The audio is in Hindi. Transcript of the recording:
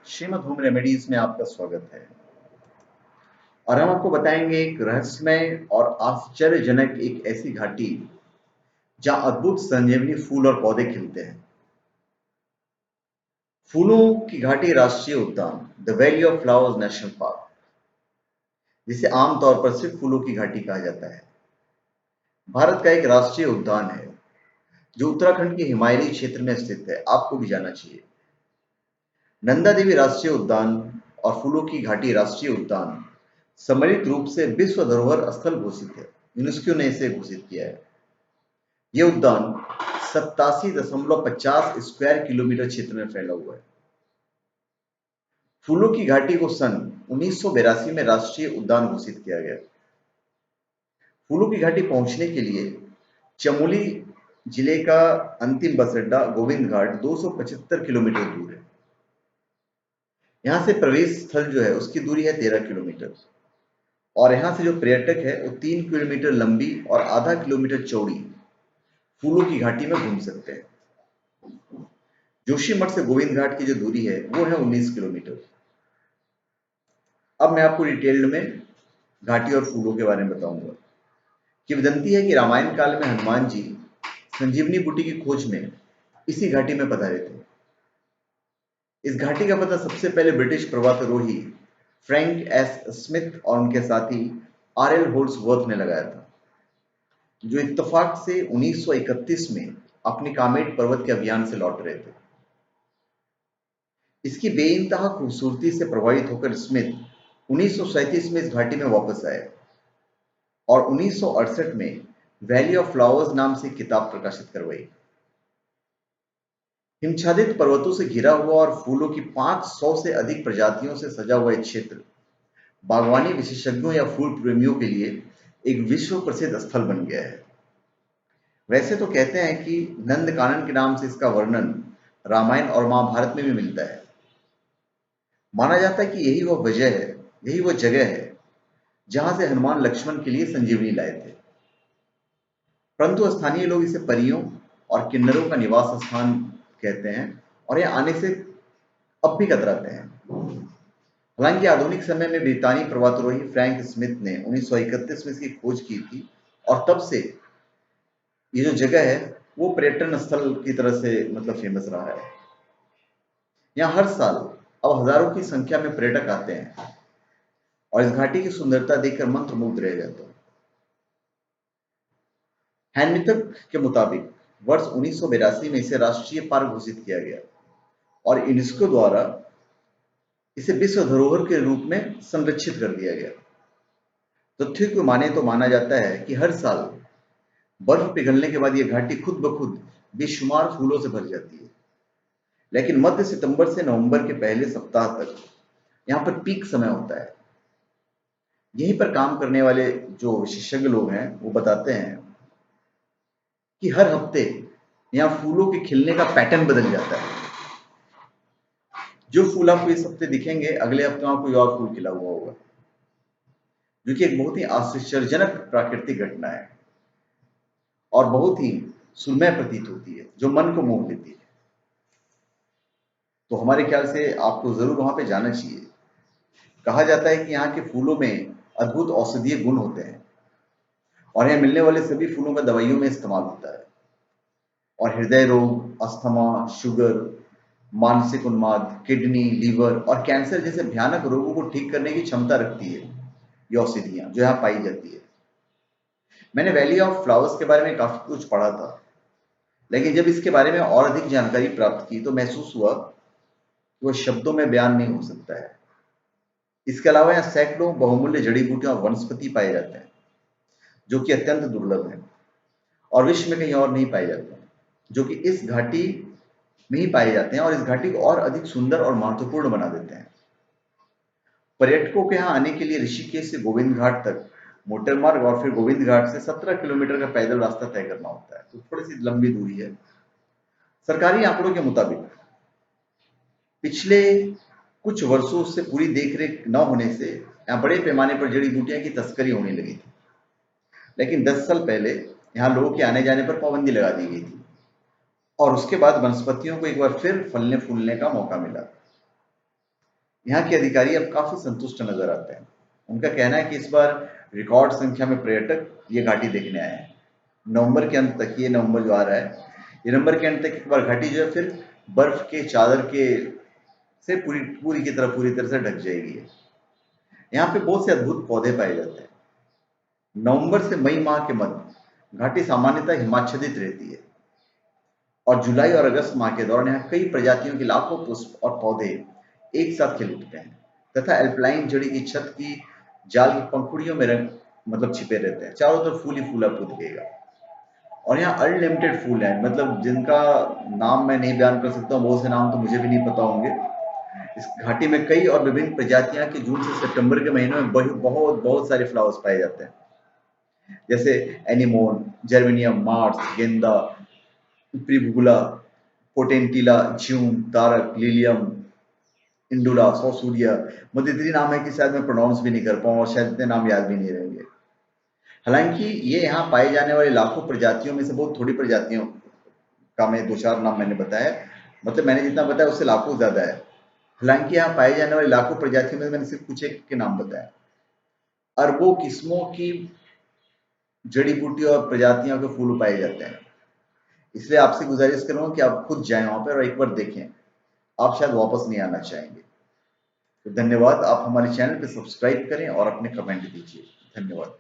श्रीमद् होम रेमेडीज में आपका स्वागत है। और हम आपको बताएंगे एक रहस्यमय और आश्चर्यजनक एक ऐसी घाटी जहां अद्भुत संजीवनी फूल और पौधे खिलते हैं। फूलों की घाटी राष्ट्रीय उद्यान the valley of flowers national park, जिसे आमतौर पर सिर्फ फूलों की घाटी कहा जाता है, भारत का एक राष्ट्रीय उद्यान है जो उत्तराखंड के हिमालयी क्षेत्र में स्थित है। आपको भी जाना चाहिए। नंदा देवी राष्ट्रीय उद्यान और फूलों की घाटी राष्ट्रीय उद्यान सम्मिलित रूप से विश्व धरोहर स्थल घोषित है। यूनेस्को ने इसे घोषित किया है। यह उद्यान 87.50 स्क्वायर किलोमीटर क्षेत्र में फैला हुआ है। फूलों की घाटी को सन 1982 में राष्ट्रीय उद्यान घोषित किया गया। फूलों की घाटी पहुंचने के लिए चमोली जिले का अंतिम बस अड्डा गोविंद घाट 275 किलोमीटर दूर है। यहाँ से प्रवेश स्थल जो है उसकी दूरी है 13 किलोमीटर, और यहाँ से जो पर्यटक है वो 3 किलोमीटर लंबी और आधा किलोमीटर चौड़ी फूलों की घाटी में घूम सकते हैं। जोशीमठ से गोविंद घाट की जो दूरी है वो है 19 किलोमीटर। अब मैं आपको डिटेल्ड में घाटी और फूलों के बारे में बताऊंगा। किंवदंती है कि रामायण काल में हनुमान जी संजीवनी बूटी की खोज में इसी घाटी में पधारे थे। इस घाटी का पता सबसे पहले ब्रिटिश पर्वतारोही फ्रैंक एस स्मिथ और उनके साथी आर.एल. होल्सवर्थ ने लगाया था, जो इत्तेफाक से 1931 में अपनी कामेट पर्वत के अभियान से लौट रहे थे। इसकी बेइंतहा खूबसूरती से प्रभावित होकर स्मिथ 1937 में इस घाटी में वापस आए और 1968 में वैली ऑफ फ्लावर्स नाम से किताब प्रकाशित करवाई। हिमच्छादित पर्वतों से घिरा हुआ और फूलों की 500 से अधिक प्रजातियों से सजा हुआ एक क्षेत्र बागवानी विशेषज्ञों या फूल प्रेमियों के लिए एक विश्व प्रसिद्ध स्थल बन गया है। वैसे तो कहते हैं कि नंदकानन के नाम से इसका वर्णन रामायण और महाभारत में भी मिलता है। माना जाता है कि यही वो जगह है जहां से हनुमान लक्ष्मण के लिए संजीवनी लाए थे। परंतु स्थानीय लोग इसे परियों और किन्नरों का निवास स्थान कहते हैं और यहाँ आने से अब भी कतराते हैं। हालांकि आधुनिक समय में ब्रितानी पर्वतारोही फ्रैंक स्मिथ ने 1931 में इसकी खोज की थी और तब से ये जो जगह है वो पर्यटन स्थल की तरह से फेमस रहा है। यहाँ हर साल अब हजारों की संख्या में पर्यटक आते हैं और इस घाटी की सुंदरता देखकर मंत्रमुग्ध रह जाते हैं। हैनमिथक के मुताबिक वर्ष 1982 में इसे राष्ट्रीय पार्क घोषित किया गया और यूनेस्को द्वारा इसे विश्व धरोहर के रूप में संरक्षित कर दिया गया। तथ्य को माने तो माना जाता है कि हर साल बर्फ पिघलने के बाद यह घाटी खुद ब खुद बेशुमार फूलों से भर जाती है। लेकिन मध्य सितंबर से नवंबर के पहले सप्ताह तक यहाँ पर पीक समय होता है। यहीं पर काम करने वाले जो विशेषज्ञ लोग हैं वो बताते हैं कि हर हफ्ते यहाँ फूलों के खिलने का पैटर्न बदल जाता है। जो फूल आपको इस हफ्ते दिखेंगे अगले हफ्ते वहां कोई और फूल खिला हुआ होगा, जो कि एक बहुत ही आश्चर्यजनक प्राकृतिक घटना है और बहुत ही सुरमय प्रतीत होती है, जो मन को मोह लेती है। तो हमारे ख्याल से आपको जरूर वहां पे जाना चाहिए। कहा जाता है कि यहाँ के फूलों में अद्भुत औषधीय गुण होते हैं और यहाँ मिलने वाले सभी फूलों का दवाइयों में इस्तेमाल होता है और हृदय रोग, अस्थमा, शुगर, मानसिक उन्माद, किडनी, लीवर और कैंसर जैसे भयानक रोगों को ठीक करने की क्षमता रखती है ये औषधियां जो यहाँ पाई जाती है। मैंने वैली ऑफ फ्लावर्स के बारे में काफी कुछ पढ़ा था, लेकिन जब इसके बारे में और अधिक जानकारी प्राप्त की तो महसूस हुआ कि वह शब्दों में बयान नहीं हो सकता है। इसके अलावा यहाँ सैकड़ों बहुमूल्य जड़ी बूटियां और वनस्पति पाए जाते हैं जो कि अत्यंत दुर्लभ है और विश्व में कहीं और नहीं पाए जाते हैं, जो कि इस घाटी में ही पाए जाते हैं और इस घाटी को और अधिक सुंदर और महत्वपूर्ण बना देते हैं। पर्यटकों के यहाँ आने के लिए ऋषिकेश से गोविंद घाट तक मोटर मार्ग और फिर गोविंद घाट से 17 किलोमीटर का पैदल रास्ता तय करना होता है, तो थोड़ी सी लंबी दूरी है। सरकारी आंकड़ों के मुताबिक पिछले कुछ वर्षों से पूरी देखरेख न होने से यहाँ बड़े पैमाने पर जड़ी बूटियां की तस्करी होने लगी थी, लेकिन 10 साल पहले यहाँ लोगों के आने जाने पर पाबंदी लगा दी गई थी और उसके बाद वनस्पतियों को एक बार फिर फलने फूलने का मौका मिला। यहाँ के अधिकारी अब काफी संतुष्ट नजर आते हैं। उनका कहना है कि इस बार रिकॉर्ड संख्या में पर्यटक ये घाटी देखने आए हैं। नवंबर के अंत तक, ये नवंबर जो आ रहा है, ये नवंबर के अंत तक एक बार घाटी जो है फिर बर्फ के चादर के से पूरी पूरी तरह से ढक जाएगी। यहाँ पे बहुत से अद्भुत पौधे पाए जाते हैं। नवंबर से मई माह के मध्य घाटी सामान्यतः हिमाच्छादित रहती है और जुलाई और अगस्त माह के दौरान यहाँ कई प्रजातियों के लाखों पुष्प और पौधे एक साथ खिल उठते हैं तथा एल्पलाइन जड़ी की छत की जाल की पंखुड़ियों में रंग मतलब छिपे रहते हैं। चारों तरफ फूल ही फूल आपको दिखेगा और यहाँ अनलिमिटेड फूल हैं, मतलब जिनका नाम मैं नहीं बयान कर सकता हूँ, बहुत से नाम तो मुझे भी नहीं पता होंगे। इस घाटी में कई और विभिन्न प्रजातियां के जून से सितंबर के महीनों में बहुत बहुत सारे फ्लावर्स पाए जाते हैं, जैसे एनिमोन, जर्मेनियम, मार्स, गेंदा, प्रिभुला, पोटेंटिला, ज्यूम, तारक, लिलियम, इंडुला, सौसूरिया। मुझे इतनी नाम है कि शायद मैं प्रोनाउंस भी नहीं कर पाऊँ और शायद इतने नाम याद भी नहीं रहेंगे। हालांकि ये यहाँ पाए जाने वाले लाखों प्रजातियों में से बहुत थोड़ी प्रजातियों का मैं दो चार नाम मैंने बताया, मतलब मैंने जितना बताया उससे लाखों ज्यादा है। हालांकि यहाँ पाए जाने वाली लाखों प्रजातियों में मैंने सिर्फ कुछ एक के नाम बताए। अरबों किस्मों की जड़ी बूटी और प्रजातियों के फूल पाए जाते हैं। इसलिए आपसे गुजारिश करूंगा कि आप खुद जाएं वहां पर और एक बार देखें, आप शायद वापस नहीं आना चाहेंगे। तो धन्यवाद। आप हमारे चैनल पे सब्सक्राइब करें और अपने कमेंट दीजिए। धन्यवाद।